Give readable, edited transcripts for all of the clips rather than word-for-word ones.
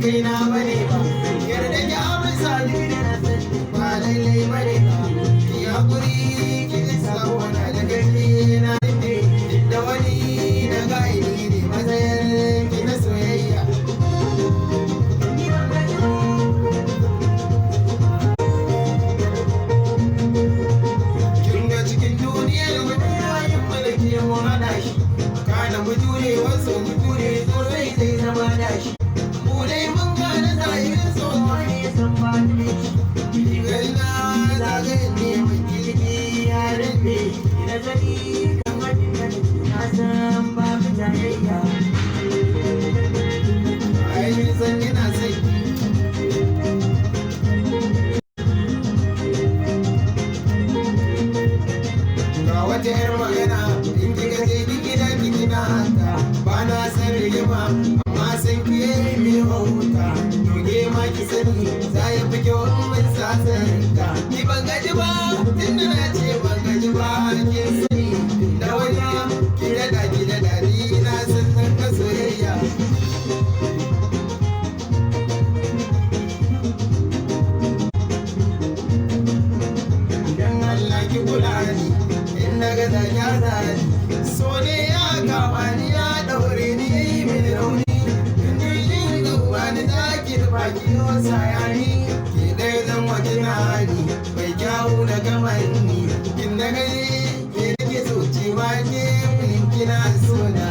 kai na bane ba yarda ki amsa ni ba lallai bane ba ki hakuri ki sabo na da gani na ne da wani na gaidi ne matsayin ki na soyayya kin ga cikin duniyar wani yayin malaki mu hada shi kana mu jure wasu mu jure sosai zai zama dashi mu dai mun gane zahirin so wani san ba ne gari na zagayen ne mai kirki ya rufe na gani kan wajen da na san ba mu jayayya ai san ina sai ga wata yar magana in kika je gida ki gina hanta ba na san rigima amma san kiye mi wauta doge ma ki sani za ya fi kyau in mun sasanta ni ban gaji ba tunda na ce ban gaji ba ki sani da wani ki daɗa ni na san nan ka soyayya idan Allah ki kula ni in na ga da ya zani so ne ya kama ni ya daure ni mai rauni in ji ga wani zaki da baki wasa yani ke ɗaya zan waje na ni mai kyawu da gamanni in na gani ke nake so ce ma ke mun kina so na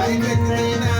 aikata raina